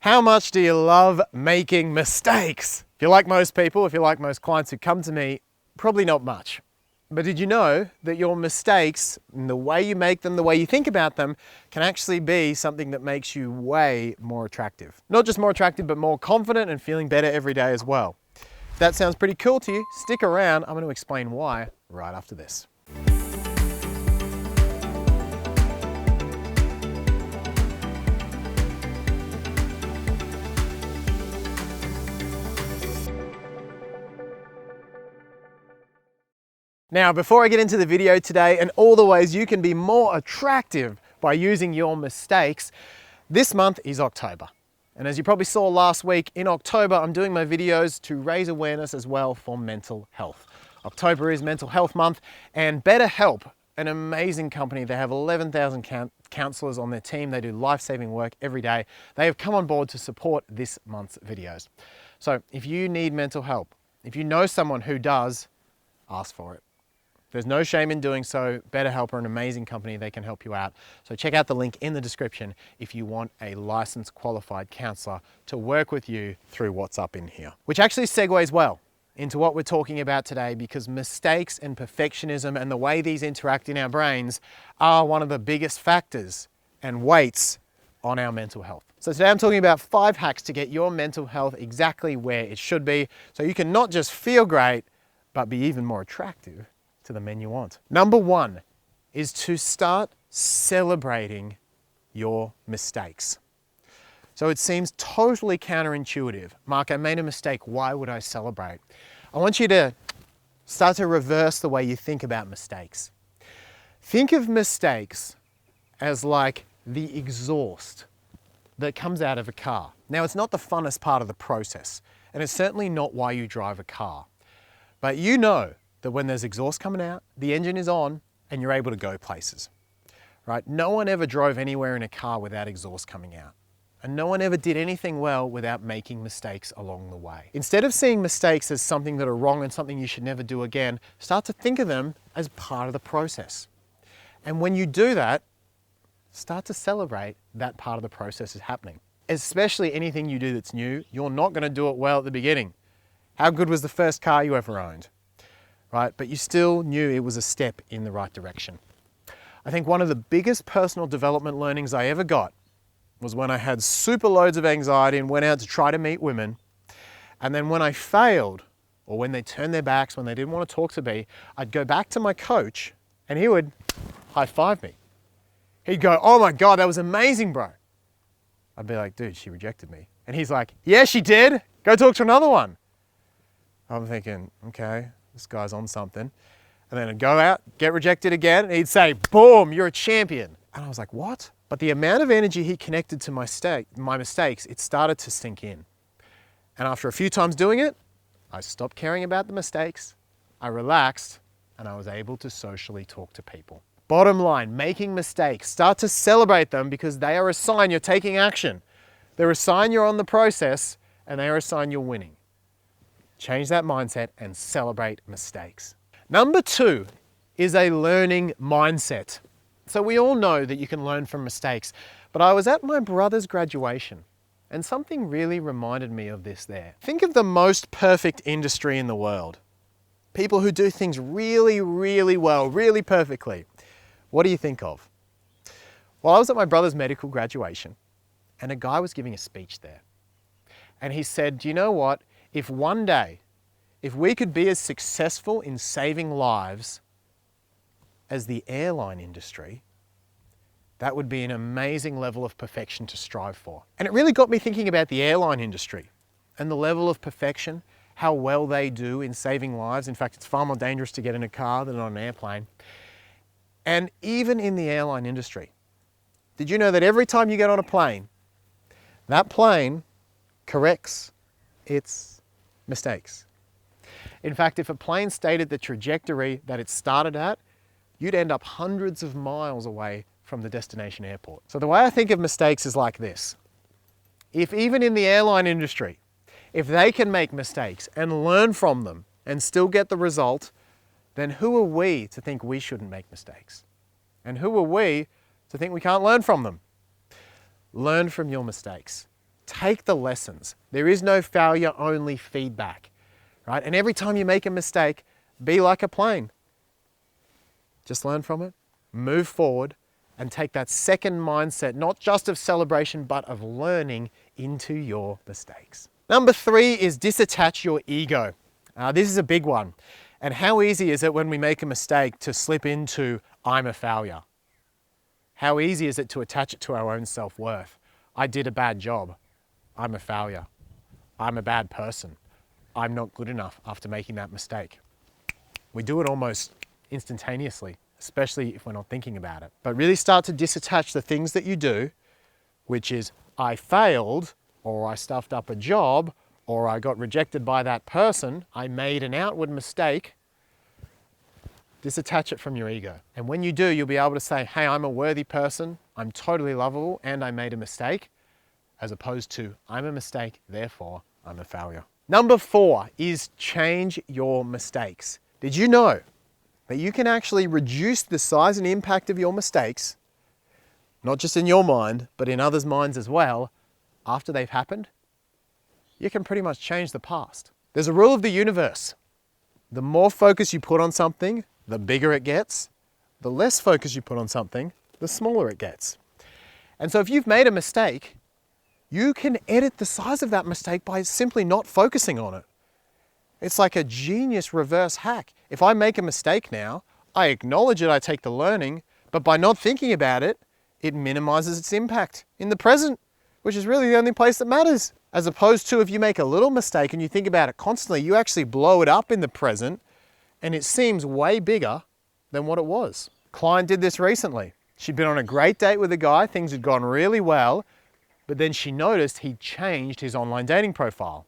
How much do you love making mistakes? If you're like most people, if you're like most clients who come to me, probably not much. But did you know that your mistakes, and the way you make them, the way you think about them, can actually be something that makes you way more attractive? Not just more attractive, but more confident and feeling better every day as well. If that sounds pretty cool to you, stick around. I'm going to explain why right after this. Now, before I get into the video today and all the ways you can be more attractive by using your mistakes, this month is October. And as you probably saw last week, in October, I'm doing my videos to raise awareness as well for mental health. October is Mental Health Month, and BetterHelp, an amazing company, they have 11,000 counselors on their team. They do life-saving work every day. They have come on board to support this month's videos. So if you need mental help, if you know someone who does, ask for it. There's no shame in doing so. BetterHelp are an amazing company. They can help you out. So check out the link in the description if you want a licensed qualified counselor to work with you through what's up in here. Which actually segues well into what we're talking about today, because mistakes and perfectionism and the way these interact in our brains are one of the biggest factors and weights on our mental health. So today I'm talking about 5 hacks to get your mental health exactly where it should be, so you can not just feel great, but be even more attractive to the men you want. Number 1 is to start celebrating your mistakes. So it seems totally counterintuitive. Mark, I made a mistake. Why would I celebrate? I want you to start to reverse the way you think about mistakes. Think of mistakes as like the exhaust that comes out of a car. Now, it's not the funnest part of the process, and it's certainly not why you drive a car. But you know that when there's exhaust coming out, the engine is on and you're able to go places, right? No one ever drove anywhere in a car without exhaust coming out. And no one ever did anything well without making mistakes along the way. Instead of seeing mistakes as something that are wrong and something you should never do again, start to think of them as part of the process. And when you do that, start to celebrate that part of the process is happening. Especially anything you do that's new, you're not going to do it well at the beginning. How good was the first car you ever owned? Right? But you still knew it was a step in the right direction. I think one of the biggest personal development learnings I ever got was when I had super loads of anxiety and went out to try to meet women. And then when I failed, or when they turned their backs, when they didn't want to talk to me, I'd go back to my coach and he would high five me. He'd go, "Oh my God, that was amazing, bro." I'd be like, "Dude, she rejected me." And he's like, "Yeah, she did. Go talk to another one." I'm thinking, okay, this guy's on something. And then I'd go out, get rejected again, and he'd say, "Boom, you're a champion." And I was like, what? But the amount of energy he connected to my mistakes, it started to sink in. And after a few times doing it, I stopped caring about the mistakes, I relaxed, and I was able to socially talk to people. Bottom line, making mistakes, start to celebrate them because they are a sign you're taking action. They're a sign you're on the process, and they are a sign you're winning. Change that mindset and celebrate mistakes. Number 2 is a learning mindset. So we all know that you can learn from mistakes, but I was at my brother's graduation and something really reminded me of this there. Think of the most perfect industry in the world. People who do things really, really well, really perfectly. What do you think of? Well, I was at my brother's medical graduation and a guy was giving a speech there. And he said, "Do you know what? If one day, if we could be as successful in saving lives as the airline industry, that would be an amazing level of perfection to strive for." And it really got me thinking about the airline industry and the level of perfection, how well they do in saving lives. In fact, it's far more dangerous to get in a car than on an airplane. And even in the airline industry, did you know that every time you get on a plane, that plane corrects its mistakes? In fact, if a plane stayed at the trajectory that it started at, you'd end up hundreds of miles away from the destination airport. So the way I think of mistakes is like this. If even in the airline industry, if they can make mistakes and learn from them and still get the result, then who are we to think we shouldn't make mistakes? And who are we to think we can't learn from them? Learn from your mistakes. take the lessons. There is no failure, only feedback, right? And every time you make a mistake, be like a plane. Just learn from it, move forward, and take that second mindset, not just of celebration, but of learning into your mistakes. Number 3 is disattach your ego. This is a big one. And how easy is it when we make a mistake to slip into, I'm a failure? How easy is it to attach it to our own self-worth? I did a bad job. I'm a failure. I'm a bad person. I'm not good enough after making that mistake. We do it almost instantaneously, especially if we're not thinking about it. But really start to disattach the things that you do, which is I failed, or I stuffed up a job, or I got rejected by that person, I made an outward mistake. Disattach it from your ego. And when you do, you'll be able to say, hey, I'm a worthy person, I'm totally lovable, and I made a mistake, as opposed to, I'm a mistake, therefore I'm a failure. Number 4 is change your mistakes. Did you know that you can actually reduce the size and impact of your mistakes, not just in your mind, but in others' minds as well, after they've happened? You can pretty much change the past. There's a rule of the universe. The more focus you put on something, the bigger it gets. The less focus you put on something, the smaller it gets. And so if you've made a mistake, you can edit the size of that mistake by simply not focusing on it. It's like a genius reverse hack. If I make a mistake now, I acknowledge it, I take the learning, but by not thinking about it, it minimizes its impact in the present, which is really the only place that matters. As opposed to if you make a little mistake and you think about it constantly, you actually blow it up in the present and it seems way bigger than what it was. Client did this recently. She'd been on a great date with a guy, things had gone really well, but then she noticed he'd changed his online dating profile.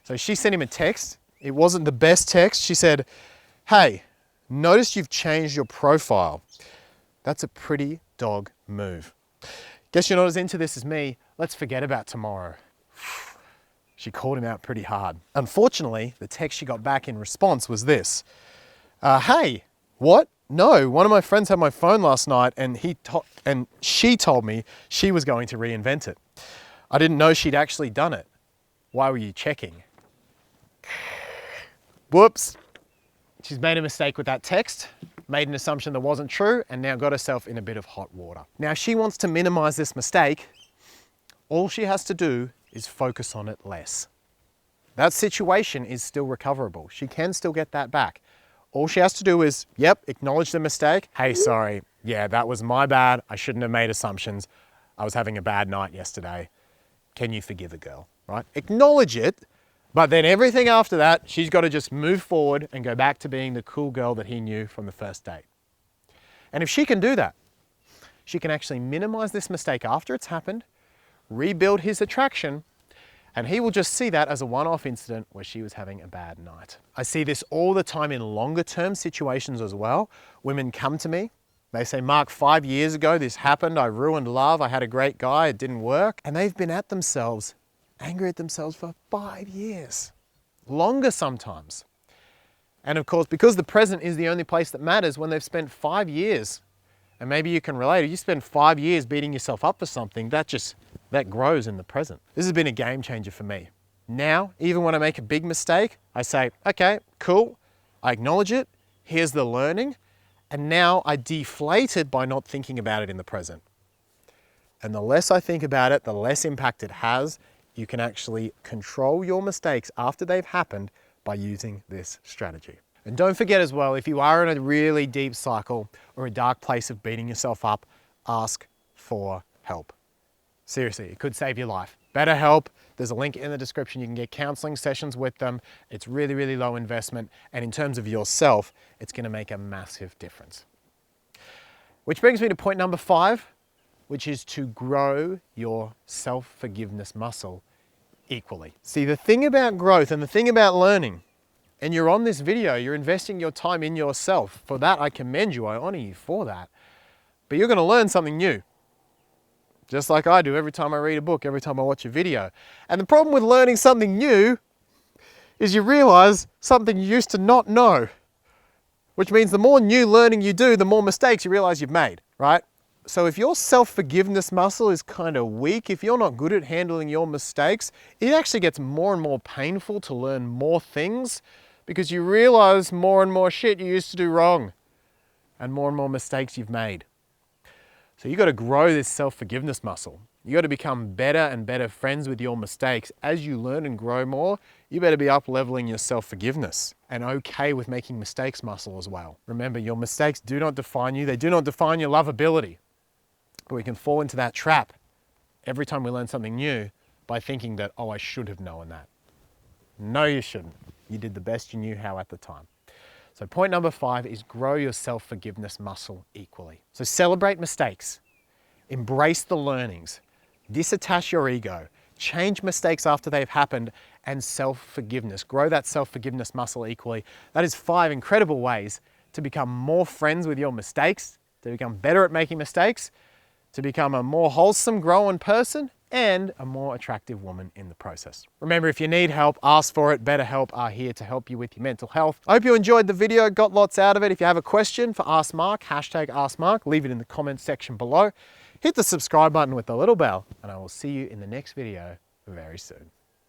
So she sent him a text. It wasn't the best text. She said, hey, notice you've changed your profile. That's a pretty dog move. Guess you're not as into this as me. Let's forget about tomorrow. She called him out pretty hard. Unfortunately, the text she got back in response was this. Hey, what? No, one of my friends had my phone last night and she told me she was going to reinvent it. I didn't know she'd actually done it. Why were you checking? Whoops. She's made a mistake with that text, made an assumption that wasn't true, and now got herself in a bit of hot water. Now, if she wants to minimize this mistake, all she has to do is focus on it less. That situation is still recoverable. She can still get that back. All she has to do is, acknowledge the mistake. Hey, sorry, yeah, that was my bad. I shouldn't have made assumptions. I was having a bad night yesterday. Can you forgive a girl, right? Acknowledge it, but then everything after that, she's got to just move forward and go back to being the cool girl that he knew from the first date. And if she can do that, she can actually minimize this mistake after it's happened, rebuild his attraction, and he will just see that as a one-off incident where she was having a bad night. I see this all the time in longer term situations as well. Women come to me, they say, Mark, 5 years ago this happened, I ruined love, I had a great guy, it didn't work. And they've been at themselves, angry at themselves for 5 years, longer sometimes. And of course, because the present is the only place that matters, when they've spent 5 years, and maybe you can relate, if you spend 5 years beating yourself up for something, that grows in the present. This has been a game changer for me. Now, even when I make a big mistake, I say, okay, cool, I acknowledge it, here's the learning, and now I deflate it by not thinking about it in the present. And the less I think about it, the less impact it has. You can actually control your mistakes after they've happened by using this strategy. And don't forget as well, if you are in a really deep cycle or a dark place of beating yourself up, ask for help. Seriously, it could save your life. BetterHelp, there's a link in the description. You can get counseling sessions with them. It's really, really low investment. And in terms of yourself, it's going to make a massive difference. Which brings me to point number 5, which is to grow your self-forgiveness muscle equally. See, the thing about growth and the thing about learning, and you're on this video, you're investing your time in yourself. For that, I commend you. I honor you for that. But you're going to learn something new. Just like I do every time I read a book, every time I watch a video. And the problem with learning something new is you realize something you used to not know. Which means the more new learning you do, the more mistakes you realize you've made, right? So if your self-forgiveness muscle is kind of weak, if you're not good at handling your mistakes, it actually gets more and more painful to learn more things because you realize more and more shit you used to do wrong and more mistakes you've made. So you got to grow this self-forgiveness muscle. You got to become better and better friends with your mistakes. As you learn and grow more, you better be up-leveling your self-forgiveness and okay with making mistakes muscle as well. Remember, your mistakes do not define you. They do not define your lovability. But we can fall into that trap every time we learn something new by thinking that, oh, I should have known that. No, you shouldn't. You did the best you knew how at the time. So point number 5 is grow your self-forgiveness muscle equally. So celebrate mistakes, embrace the learnings, disattach your ego, change mistakes after they've happened, and self-forgiveness. Grow that self-forgiveness muscle equally. That is 5 incredible ways to become more friends with your mistakes, to become better at making mistakes, to become a more wholesome, growing person, and a more attractive woman in the process. Remember, if you need help, ask for it. BetterHelp are here to help you with your mental health. I hope you enjoyed the video, got lots out of it. If you have a question for Ask Mark, #AskMark, leave it in the comments section below. Hit the subscribe button with the little bell, and I will see you in the next video very soon.